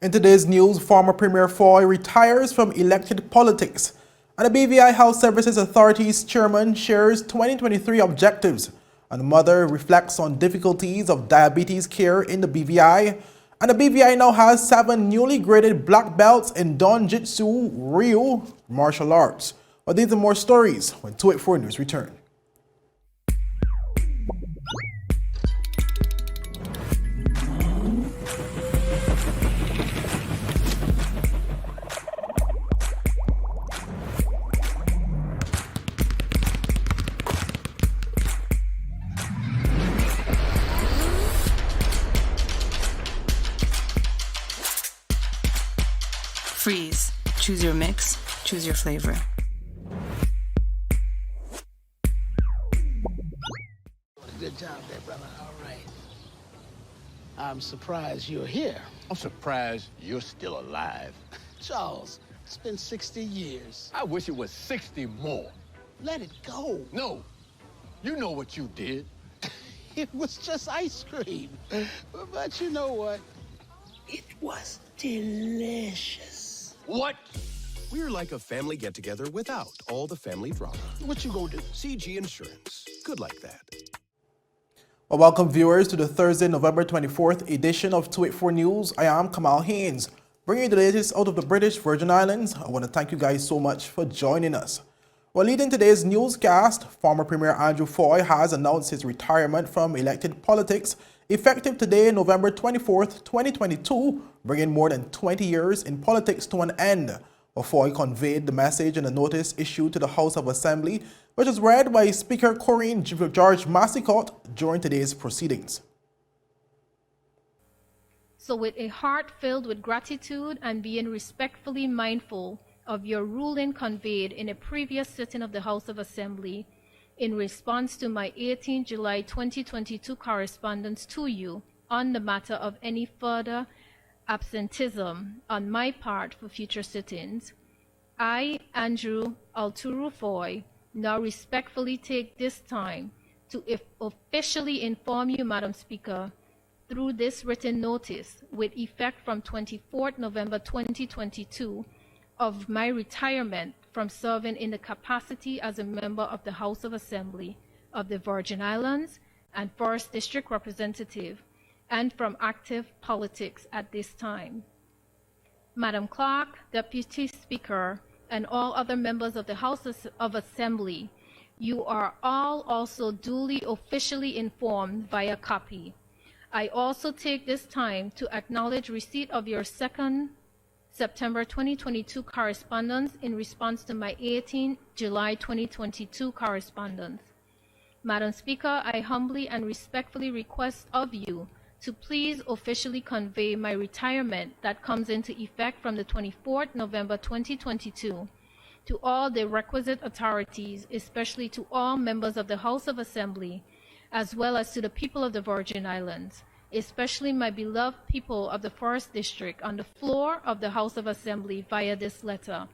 In today's news, former Premier Fahie retires from elected politics, and the BVI Health Services Authority's chairman shares 2023 objectives, and the mother reflects on difficulties of diabetes care in the BVI, and the BVI now has 7 newly graded black belts in Don Jitsu Ryu martial arts. But these and more stories when 284 News return. Freeze. Choose your mix. Choose your flavor. Good job there, brother. All right. I'm surprised you're here. I'm surprised you're still alive. Charles, it's been 60 years. I wish it was 60 more. Let it go. No, you know what you did. It was just ice cream. But you know what? It was delicious. What? We're like a family get-together without all the family drama. What you gonna do? CG Insurance. Good like that. Well, welcome viewers to the Thursday, November 24th edition of 284 News. I am Kamal Haynes, bringing you the latest out of the British Virgin Islands. I want to thank you guys so much for joining us. Well, leading today's newscast, former Premier Andrew Fahie has announced his retirement from elected politics effective today, November 24th, 2022, bringing more than 20 years in politics to an end. Fahie conveyed the message in a notice issued to the House of Assembly, which was read by Speaker Corinne George Massicot during today's proceedings. So with a heart filled with gratitude and being respectfully mindful of your ruling conveyed in a previous sitting of the House of Assembly in response to my 18 July 2022 correspondence to you on the matter of any further absenteeism on my part for future sittings, I, Andrew Alturu Fahie, now respectfully take this time to officially inform you, Madam Speaker, through this written notice with effect from 24th November 2022 of my retirement from serving in the capacity as a member of the House of Assembly of the Virgin Islands and 1st District Representative, and from active politics at this time. Madam Clerk, Deputy Speaker, and all other members of the House of Assembly, you are all also duly officially informed via copy. I also take this time to acknowledge receipt of your 2nd September 2022 correspondence in response to my 18 July 2022 correspondence. Madam Speaker, I humbly and respectfully request of you to please officially convey my retirement that comes into effect from the 24th November 2022 to all the requisite authorities, especially to all members of the House of Assembly, as well as to the people of the Virgin Islands, especially my beloved people of the 1st District on the floor of the House of Assembly via this letter,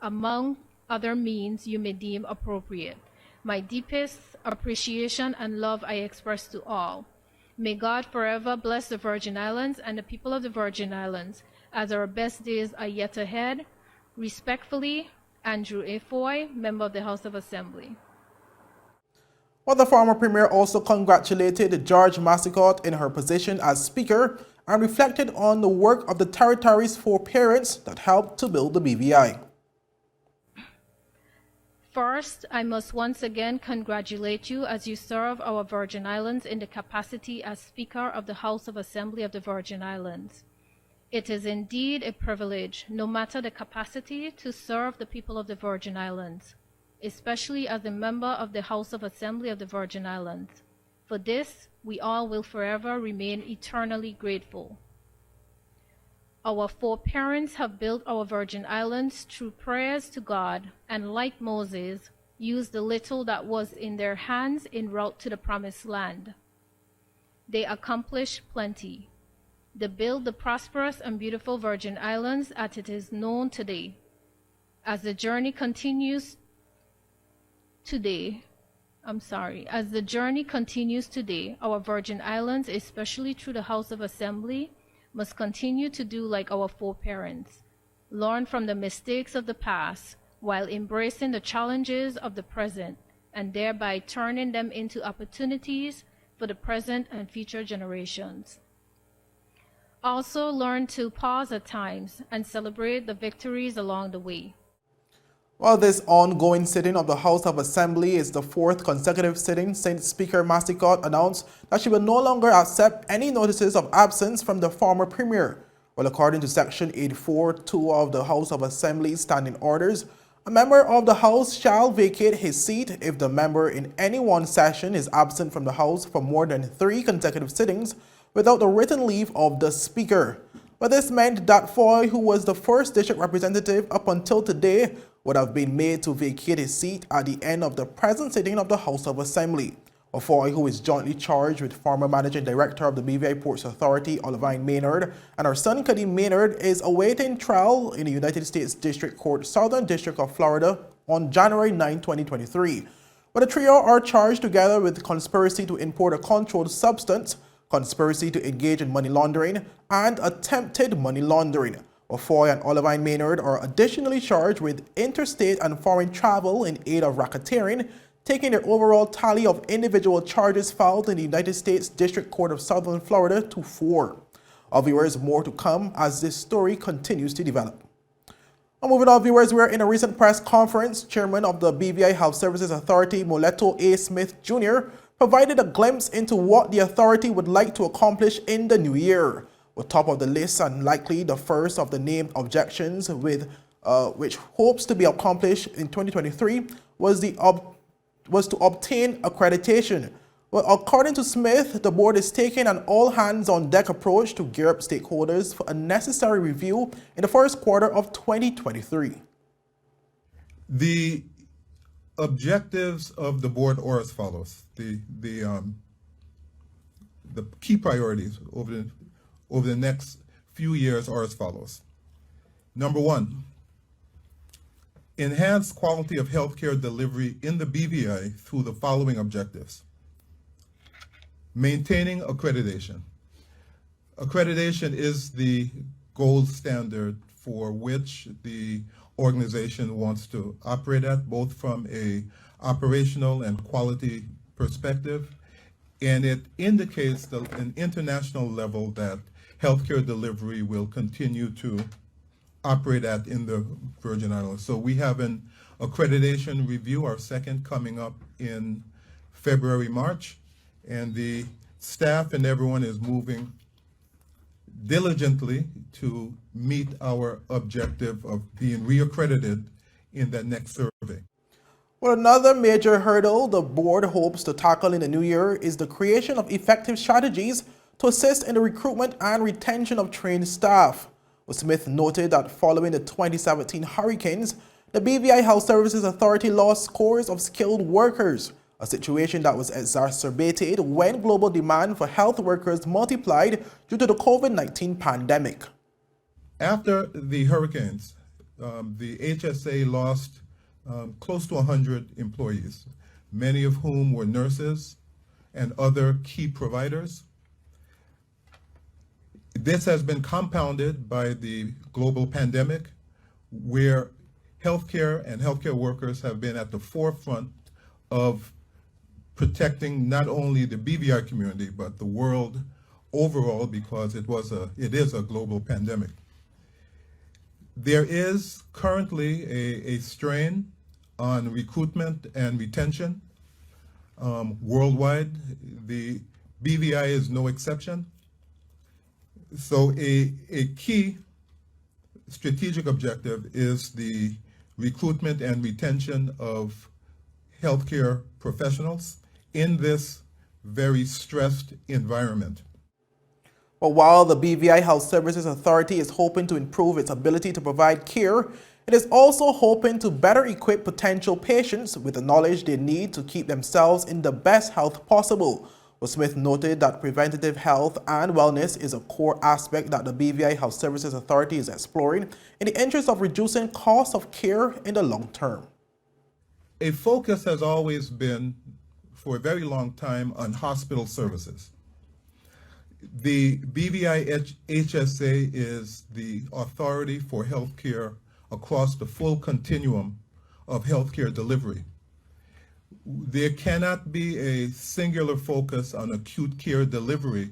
among other means you may deem appropriate. My deepest appreciation and love I express to all. May God forever bless the Virgin Islands and the people of the Virgin Islands as our best days are yet ahead. Respectfully, Andrew A. Fahie, Member of the House of Assembly. Well, the former Premier also congratulated George Massicot in her position as Speaker and reflected on the work of the territory's 4 parents that helped to build the BVI. First, I must once again congratulate you as you serve our Virgin Islands in the capacity as Speaker of the House of Assembly of the Virgin Islands. It is indeed a privilege, no matter the capacity, to serve the people of the Virgin Islands, especially as a member of the House of Assembly of the Virgin Islands. For this, we all will forever remain eternally grateful. Our 4 parents have built our Virgin Islands through prayers to God, and like Moses, used the little that was in their hands en route to the Promised Land. They accomplished plenty. They built the prosperous and beautiful Virgin Islands as it is known today. As the journey continues today, As the journey continues today, our Virgin Islands, especially through the House of Assembly, must continue to do like our foreparents, learn from the mistakes of the past while embracing the challenges of the present and thereby turning them into opportunities for the present and future generations. Also learn to pause at times and celebrate the victories along the way. Well, this ongoing sitting of the House of Assembly is the fourth consecutive sitting since Speaker Masticott announced that she will no longer accept any notices of absence from the former Premier. Well, according to Section 84(2) of the House of Assembly's standing orders, a member of the House shall vacate his seat if the member in any one session is absent from the House for more than 3 consecutive sittings without the written leave of the Speaker. But this meant that Fahie, who was the first district representative up until today, would have been made to vacate his seat at the end of the present sitting of the House of Assembly. Fahie, who is jointly charged with former Managing Director of the BVI Ports Authority, Olivine Maynard, and her son, Kadeem Maynard, is awaiting trial in the United States District Court, Southern District of Florida, on January 9, 2023. But the trio are charged together with conspiracy to import a controlled substance, conspiracy to engage in money laundering, and attempted money laundering. Fahie and Olivine Maynard are additionally charged with interstate and foreign travel in aid of racketeering, taking their overall tally of individual charges filed in the United States District Court of Southern Florida to 4. Our viewers, more to come as this story continues to develop. Now, moving on, viewers, we are in a recent press conference. Chairman of the BVI Health Services Authority, Moleto A. Smith Jr., provided a glimpse into what the authority would like to accomplish in the new year. Well, top of the list and likely the first of the named objections with which hopes to be accomplished in 2023 was to obtain accreditation. Well, according to Smith, the board is taking an all-hands-on-deck approach to gear up stakeholders for a necessary review in the first quarter of 2023. The objectives of the board are as follows. The key priorities over the next few years are as follows. Number 1, enhance quality of healthcare delivery in the BVI through the following objectives. Maintaining accreditation. Accreditation is the gold standard for which the organization wants to operate at, both from a operational and quality perspective, and it indicates an international level that healthcare delivery will continue to operate at in the Virgin Islands. So we have an accreditation review, our second, coming up in February, March, and the staff and everyone is moving diligently to meet our objective of being reaccredited in that next survey. Well, another major hurdle the board hopes to tackle in the new year is the creation of effective strategies to assist in the recruitment and retention of trained staff. Well, Smith noted that following the 2017 hurricanes, the BVI Health Services Authority lost scores of skilled workers, a situation that was exacerbated when global demand for health workers multiplied due to the COVID-19 pandemic. After the hurricanes, the HSA lost close to 100 employees, many of whom were nurses and other key providers. This has been compounded by the global pandemic, where healthcare and healthcare workers have been at the forefront of protecting not only the BVI community, but the world overall, because it is a global pandemic. There is currently a strain on recruitment and retention worldwide. The BVI is no exception. So a key strategic objective is the recruitment and retention of healthcare professionals in this very stressed environment. But while the BVI Health Services Authority is hoping to improve its ability to provide care, it is also hoping to better equip potential patients with the knowledge they need to keep themselves in the best health possible. Well, Smith noted that preventative health and wellness is a core aspect that the BVI Health Services Authority is exploring in the interest of reducing costs of care in the long term. A focus has always been, for a very long time, on hospital services. The BVIHSA is the authority for healthcare across the full continuum of healthcare delivery. There cannot be a singular focus on acute care delivery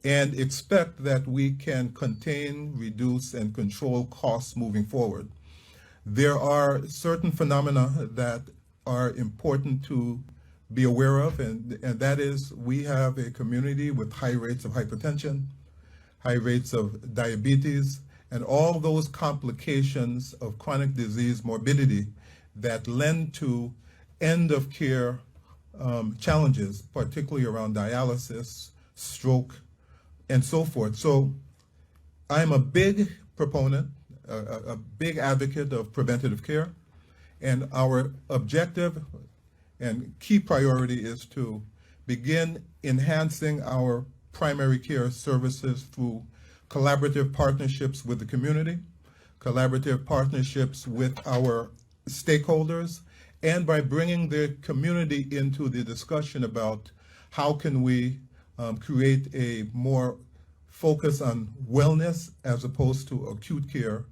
and expect that we can contain, reduce, and control costs moving forward. There are certain phenomena that are important to be aware of, and that is we have a community with high rates of hypertension, high rates of diabetes, and all those complications of chronic disease morbidity that lend to end of care challenges, particularly around dialysis, stroke, and so forth. So I'm a big proponent, a big advocate of preventative care, and our objective and key priority is to begin enhancing our primary care services through collaborative partnerships with the community, collaborative partnerships with our stakeholders, and by bringing the community into the discussion about how can we create a more focus on wellness as opposed to acute care.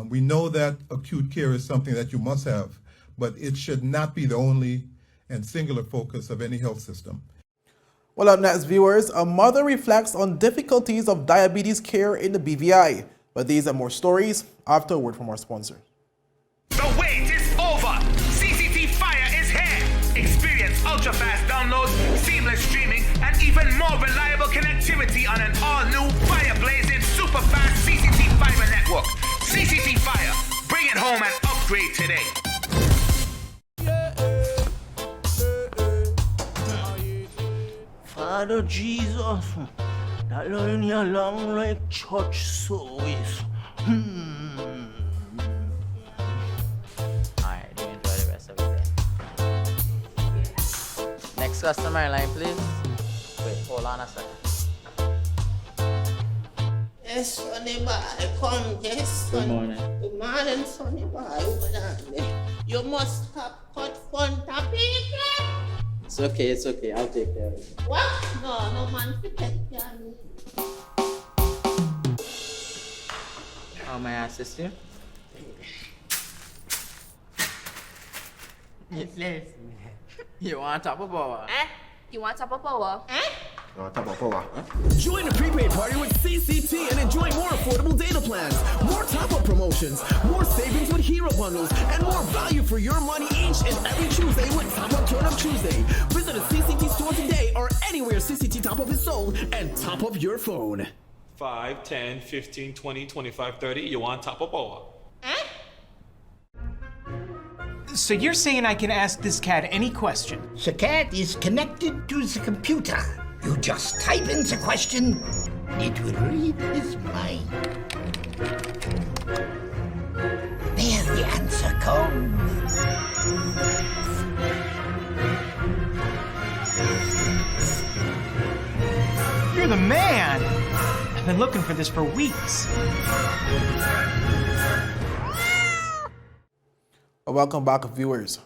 We know that acute care is something that you must have, but it should not be the only and singular focus of any health system. Well, up next, viewers, a mother reflects on difficulties of diabetes care in the BVI. But these and more stories after a word from our sponsor. The wait is over. CCT Fire is here. Experience ultra-fast downloads, seamless streaming, and even more reliable connectivity on an all-new fire-blazing super-fast CCT Fiber network. CCT Fire. Bring it home and upgrade today. Father Jesus, that line you long like church service. Alright, do enjoy the rest of the day. Next customer line, please. Wait, hold on a second. Yes, Sonny boy, come, yes, Sonny. Good morning. Good morning, Sonny boy. Hold on there. You must have cut front of people. It's okay, I'll take care of it. What? No man forget you. How may I assist you? You want top of power? You want top of power? Join the prepaid party with CCT and enjoy more affordable data plans, more top-up promotions, more savings with hero bundles, and more value for your money each and every Tuesday with Top Up Turn Up Tuesday. Visit a CCT store today or anywhere CCT Top Up is sold and top up your phone. 5, 10, 15, 20, 25, 30. You want top of power? So you're saying I can ask this cat any question? The cat is connected to the computer. You just type in the question, it will read his mind. There the answer comes. You're the man! I've been looking for this for weeks. Welcome back, viewers.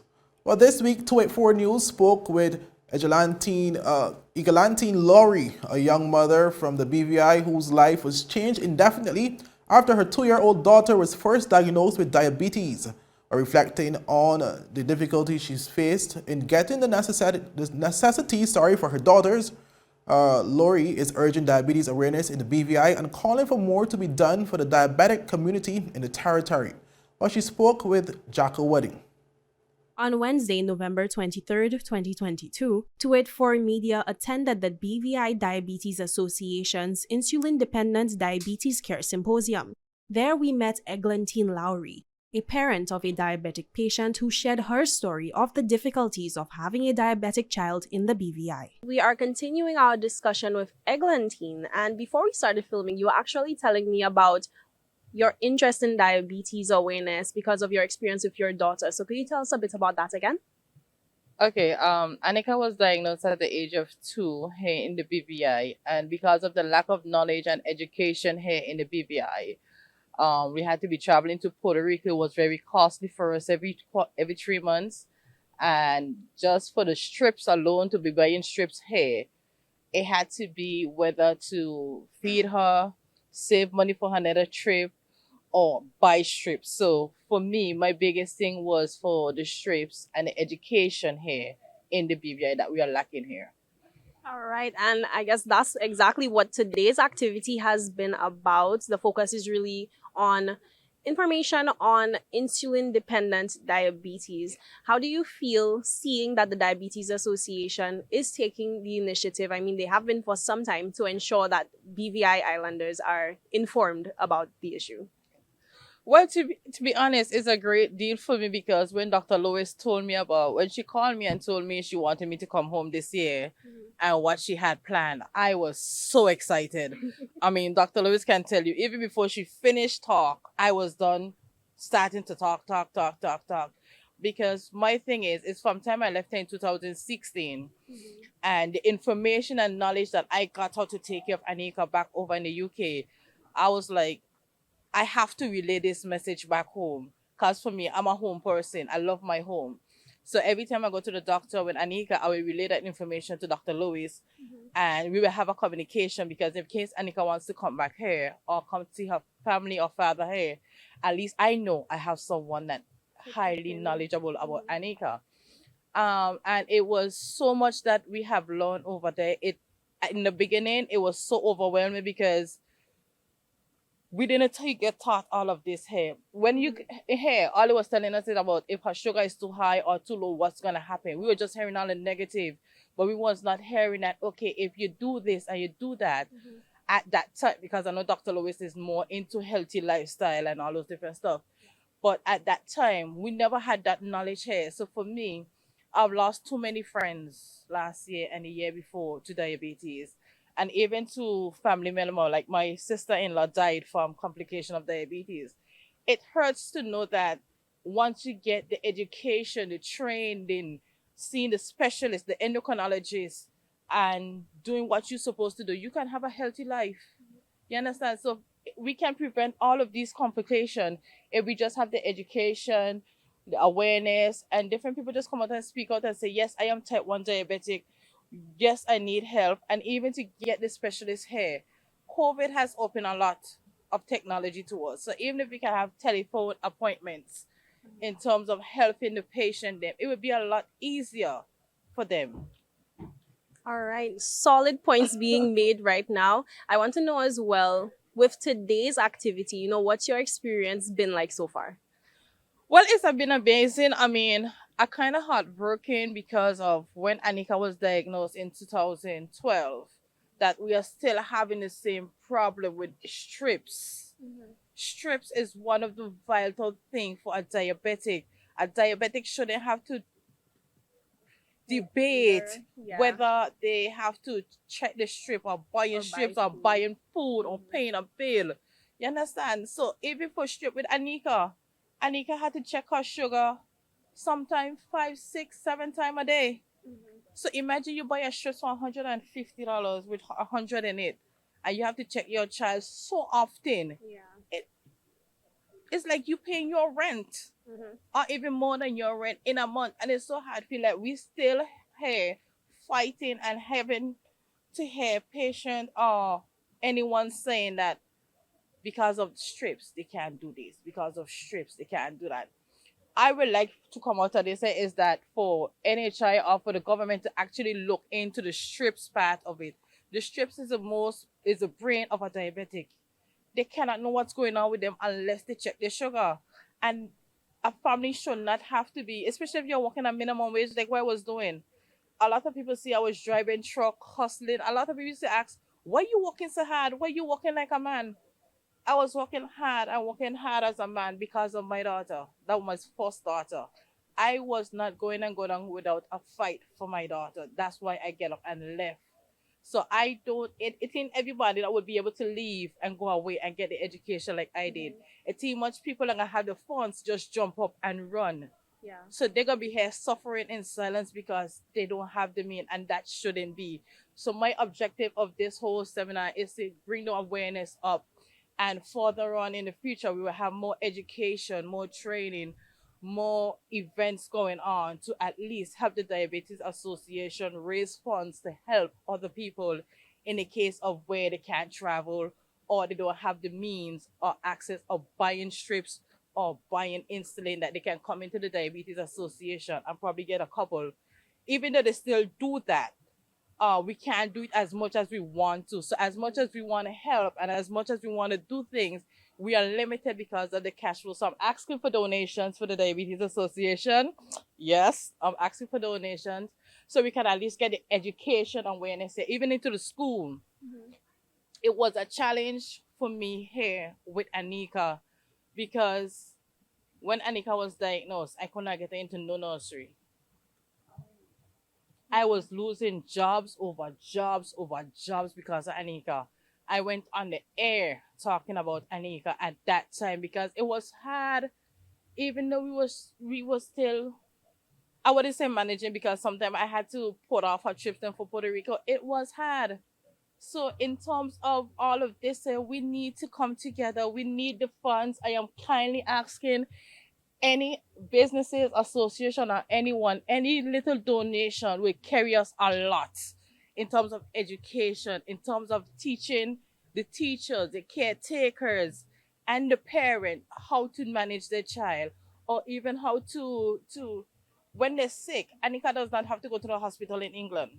Well, this week, 284 News spoke with Eglantine Laurie, a young mother from the BVI whose life was changed indefinitely after her 2-year-old daughter was first diagnosed with diabetes. Reflecting on the difficulties she's faced in getting the necessity for her daughters, Laurie is urging diabetes awareness in the BVI and calling for more to be done for the diabetic community in the territory. Well, she spoke with Jacko Wedding. On Wednesday, November 23, 2022, 284 Media attended the BVI Diabetes Association's Insulin Dependent Diabetes Care Symposium. There we met Eglantine Laurie, a parent of a diabetic patient who shared her story of the difficulties of having a diabetic child in the BVI. We are continuing our discussion with Eglantine, and before we started filming, you were actually telling me about your interest in diabetes awareness because of your experience with your daughter. So could you tell us a bit about that again? Okay, Annika was diagnosed at the age of 2 here in the BVI, and because of the lack of knowledge and education here in the BVI, we had to be traveling to Puerto Rico. It was very costly for us every 3 months, and just for the strips alone, to be buying strips here, It had to be whether to feed her, save money for her another trip, or buy strips. So for me, my biggest thing was for the strips and the education here in the BVI that we are lacking here. All right, and I guess that's exactly what today's activity has been about. The focus is really on information on insulin dependent diabetes. How do you feel seeing that the Diabetes Association is taking the initiative? I mean, they have been for some time to ensure that BVI Islanders are informed about the issue. Well, to be honest, it's a great deal for me because when Dr. Lois when she called me and told me she wanted me to come home this year and what she had planned, I was so excited. I mean, Dr. Lois can tell you, even before she finished talk, I was done starting to talk. Because my thing is from time I left her in 2016, and the information and knowledge that I got how to take care of Anika back over in the UK, I was like, I have to relay this message back home. Because for me, I'm a home person. I love my home. So every time I go to the doctor with Anika, I will relay that information to Dr. Lois. And we will have a communication because in case Anika wants to come back here or come see her family or father here, at least I know I have someone that highly knowledgeable about Anika. And it was so much that we have learned over there. In the beginning, it was so overwhelming because we didn't get taught all of this here. When you hear, all it was telling us is about if her sugar is too high or too low, what's going to happen. We were just hearing all the negative, but we was not hearing that, okay, if you do this and you do that, at that time, because I know Dr. Lois is more into healthy lifestyle and all those different stuff. But at that time, we never had that knowledge here. So for me, I've lost too many friends last year and the year before to diabetes. And even to family member, like my sister-in-law died from complication of diabetes. It hurts to know that once you get the education, the training, seeing the specialist, the endocrinologist, and doing what you're supposed to do, you can have a healthy life. You understand? So we can prevent all of these complications if we just have the education, the awareness, and different people just come out and speak out and say, yes, I am type 1 diabetic. Yes, I need help. And even to get the specialist here, COVID has opened a lot of technology to us. So even if we can have telephone appointments in terms of helping the patient, then it would be a lot easier for them. All right, solid points being made right now. I want to know as well, with today's activity, what's your experience been like so far? Well, it's been amazing. I mean, I kind of heartbroken because of when Anika was diagnosed in 2012, that we are still having the same problem with strips. Strips is one of the vital things for a diabetic. A diabetic shouldn't have to debate whether they have to check the strip or buying strips or buying food or paying a bill. You understand? So even for strip with Anika had to check her sugar sometimes 5, 6, 7 times a day. So imagine you buy a strip for $150 with 100 in it, and you have to check your child so often. It's like you paying your rent, or even more than your rent in a month, and it's so hard. Feel like we still here fighting and having to hear patient or anyone saying that because of strips they can't do this, because of strips they can't do that. I would like to come out of this is that for NHI or for the government to actually look into the strips part of it. The strips is the brain of a diabetic. They cannot know what's going on with them unless they check their sugar. And a family should not have to be, especially if you're working at minimum wage like what I was doing. A lot of people see I was driving truck, hustling. A lot of people used to ask, why are you working so hard? Why are you working like a man? I was working hard and working hard as a man because of my daughter. That was my first daughter. I was not going down without a fight for my daughter. That's why I get up and left. So I don't, it ain't everybody that would be able to leave and go away and get the education like I did. It ain't much people that have the funds just jump up and run. So they're going to be here suffering in silence because they don't have the means, and that shouldn't be. So my objective of this whole seminar is to bring the awareness up. And further on in the future, we will have more education, more training, more events going on to at least help the Diabetes Association raise funds to help other people in the case of where they can't travel or they don't have the means or access of buying strips or buying insulin, that they can come into the Diabetes Association and probably get a couple. Even though they still do that, we can't do it as much as we want to. So as much as we want to help and as much as we want to do things, we are limited because of the cash flow. So I'm asking for donations for the Diabetes Association. Yes, I'm asking for donations so we can at least get the education and awareness here, even into the school. It was a challenge for me here with Anika because when Anika was diagnosed, I could not get her into no nursery. I was losing jobs over jobs over jobs because of Anika. I went on the air talking about Anika at that time because it was hard, even though we was still, I wouldn't say managing, because sometimes I had to put off her trips then for Puerto Rico. It was hard. So in terms of all of this, we need to come together. We need the funds. I am kindly asking any businesses, association, or anyone, any little donation will carry us a lot in terms of education, in terms of teaching the teachers, the caretakers, and the parent how to manage their child, or even how to when they're sick. Anika does not have to go to the hospital in England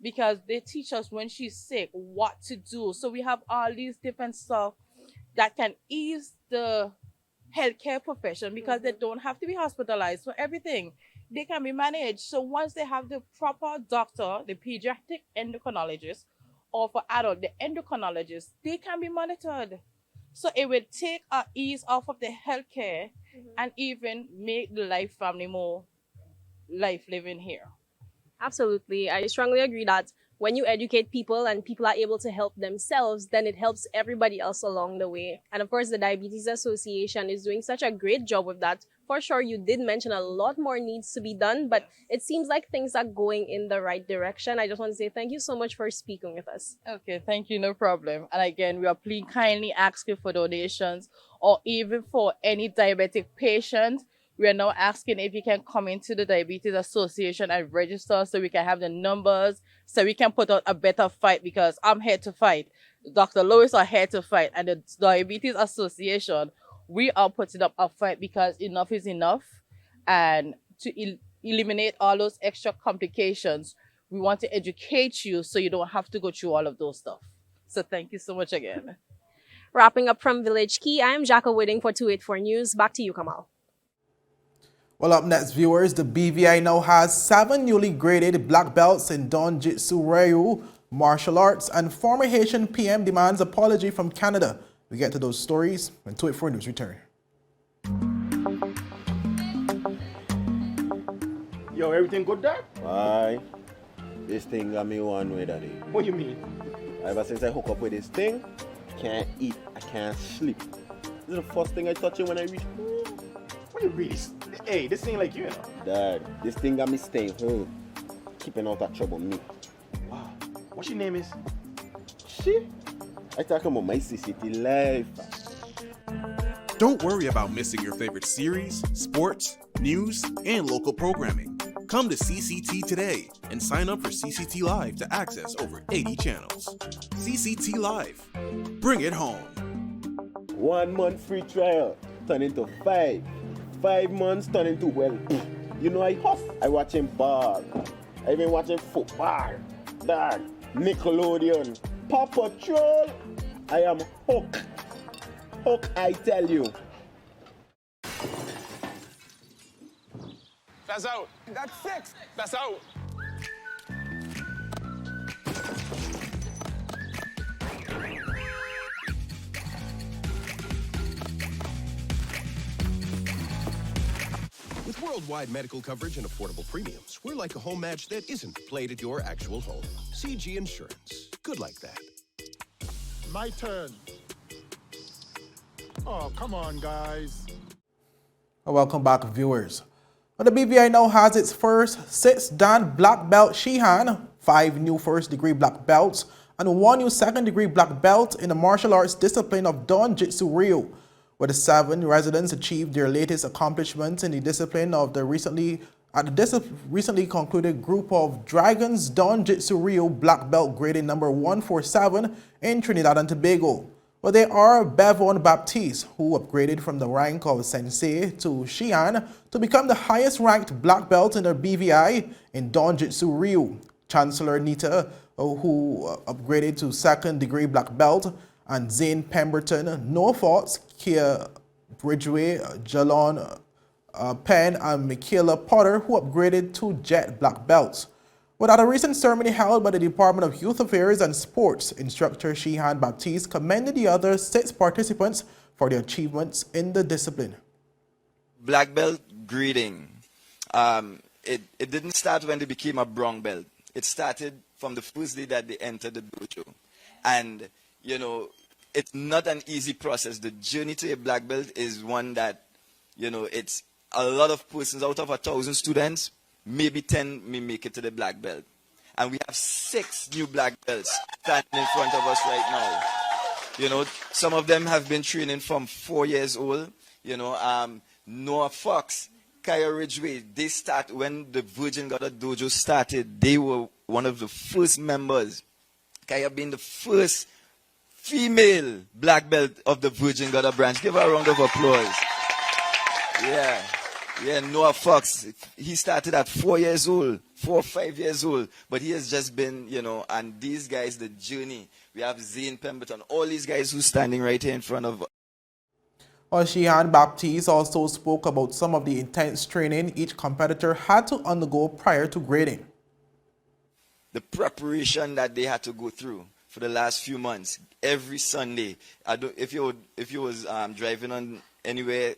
because they teach us when she's sick what to do. So we have all these different stuff that can ease the healthcare profession because they don't have to be hospitalized for everything. They can be managed. So once they have the proper doctor, the pediatric endocrinologist, or for adult, the endocrinologist, they can be monitored. So it will take our ease off of the healthcare and even make the life family more life living here. Absolutely. I strongly agree that when you educate people and people are able to help themselves, then it helps everybody else along the way. And of course, the Diabetes Association is doing such a great job with that. For sure, you did mention a lot more needs to be done, but it seems like things are going in the right direction. I just want to say thank you so much for speaking with us. Okay, thank you, no problem. And again, we are kindly asking for donations, or even for any diabetic patient. We are now asking if you can come into the Diabetes Association and register so we can have the numbers, so we can put out a better fight, because I'm here to fight. Dr. Lois are here to fight. And the Diabetes Association, we are putting up a fight because enough is enough. And to eliminate all those extra complications, we want to educate you so you don't have to go through all of those stuff. So thank you so much again. Wrapping up from Village Key, I am Jacka Whitting for 284 News. Back to you, Kamal. Well, up next, viewers, the BVI now has 7 newly graded black belts in Don Jitsu Ryu, martial arts, and former Haitian PM demands apology from Canada. We get to those stories when 284 News return. Yo, everything good there? Aye. This thing got me one way, daddy. What you mean? Ever since I hook up with this thing, can't eat, I can't sleep. This is the first thing I touch it when I reach home. What you really? Hey, this ain't like you, know. Dad, this thing got me staying home, keeping out of trouble me. Wow. What your name is? Shit. I talking about my CCT life. Don't worry about missing your favorite series, sports, news, and local programming. Come to CCT today and sign up for CCT Live to access over 80 channels. CCT Live. Bring it home. 1 month free trial turn into 5. 5 months turn into, well, you know, I watching ball. I even watching football. Dad, Nickelodeon, Paw Patrol. I am hooked. Hooked, I tell you. That's out. That's 6. That's out. With worldwide medical coverage and affordable premiums, we're like a home match that isn't played at your actual home. CG Insurance. Good like that. My turn. Oh, come on, guys. Welcome back, viewers. Well, the BVI now has its first 6 Dan black belt Shihan, 5 new first-degree black belts, and 1 new second-degree black belt in the martial arts discipline of Don Jitsu Ryu. where the 7 residents achieved their latest accomplishments in the discipline of the recently concluded group of Dragons Don Jitsu Ryu black belt grading number 147 in Trinidad and Tobago. Well, they are Bevon Baptiste, who upgraded from the rank of Sensei to Shihan to become the highest ranked black belt in the BVI in Don Jitsu Ryu. Chancellor Nita, who upgraded to 2nd degree black belt, and Zane Pemberton, Noah Fox, Kia Bridgeway, Jalon Penn, and Michaela Potter, who upgraded to jet black belts. But at a recent ceremony held by the Department of Youth Affairs and Sports, instructor Shihan Baptiste commended the other 6 participants for their achievements in the discipline. Black belt grading, it didn't start when they became a brown belt. It started from the first day that they entered the dojo. And, you know, it's not an easy process. The journey to a black belt is one that, you know, it's a lot of persons. Out of 1,000 students, maybe 10 may make it to the black belt. And we have 6 new black belts standing in front of us right now. You know, some of them have been training from 4 years old. You know, Noah Fox, Kaya Ridgeway, they start when the Virgin Gorda Dojo started. They were one of the first members. Kaya being the first female black belt of the Virgin Gorda branch. Give her a round of applause. Yeah, Noah Fox, he started at 4 years old, 4 or 5 years old, but he has just been, you know, and these guys, the journey. We have Zane Pemberton, all these guys who's standing right here in front of us. Shihan Baptiste also spoke about some of the intense training each competitor had to undergo prior to grading. The preparation that they had to go through for the last few months, every Sunday. If you was driving on anywhere,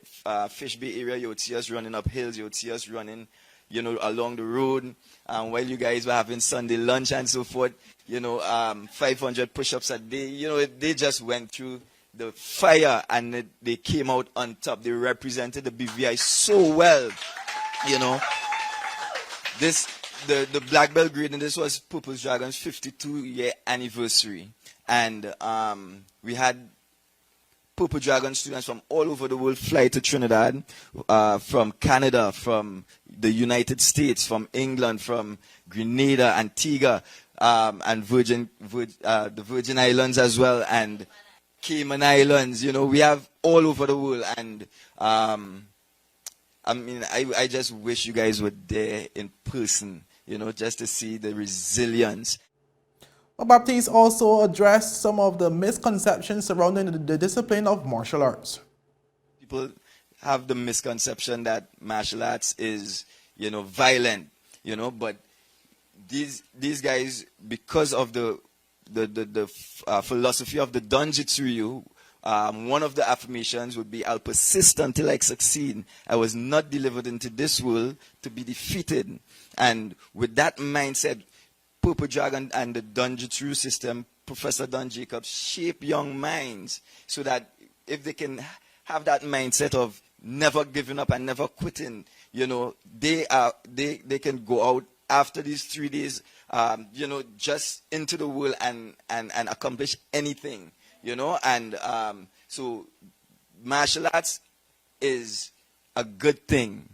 Fish Bay area, you would see us running up hills, you would see us running, you know, along the road. While you guys were having Sunday lunch and so forth, you know, 500 push-ups a day, you know, they just went through the fire and they came out on top. They represented the BVI so well, you know. The black belt grading, this was Purpose Dragon's 52-year anniversary. And we had Purple Dragon students from all over the world fly to Trinidad, from Canada, from the United States, from England, from Grenada, Antigua, and the Virgin Islands as well, and Cayman Islands. You know, we have all over the world. And I mean, I just wish you guys were there in person, you know, just to see the resilience. Baptiste also addressed some of the misconceptions surrounding the discipline of martial arts. People have the misconception that martial arts is, you know, violent, you know, but these guys, because of the philosophy of the Don Jitsu Ryu, one of the affirmations would be, I'll persist until I succeed. I was not delivered into this world to be defeated. And with that mindset, Purple Dragon and the Don Jitsu system, Professor Don Jacobs, shape young minds so that if they can have that mindset of never giving up and never quitting, you know, they can go out after these 3 days, you know, just into the world and accomplish anything, you know. And so martial arts is a good thing.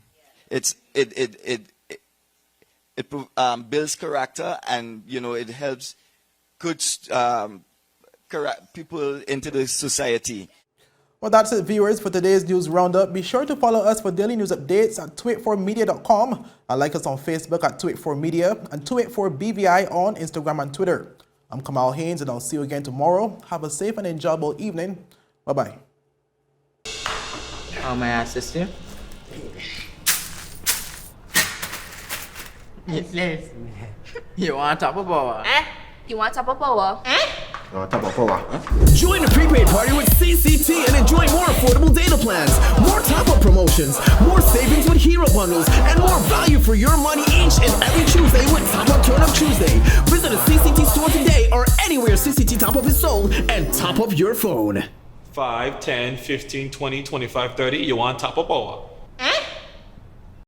It builds character, and, you know, it helps good people into the society. Well, that's it, viewers, for today's news roundup. Be sure to follow us for daily news updates at 284media.com and like us on Facebook at 284media and 284BVI on Instagram and Twitter. I'm Kamal Haynes, and I'll see you again tomorrow. Have a safe and enjoyable evening. Bye-bye. How may I assist you? Yes. You want top of power? You want top of power? Join the prepaid party with CCT and enjoy more affordable data plans, more top-up promotions, more savings with hero bundles, and more value for your money each and every Tuesday with Top Up Turn Up Tuesday. Visit a CCT store today or anywhere CCT Top Up is sold and top up your phone. 5, 10, 15, 20, 25, 30. You want top of power?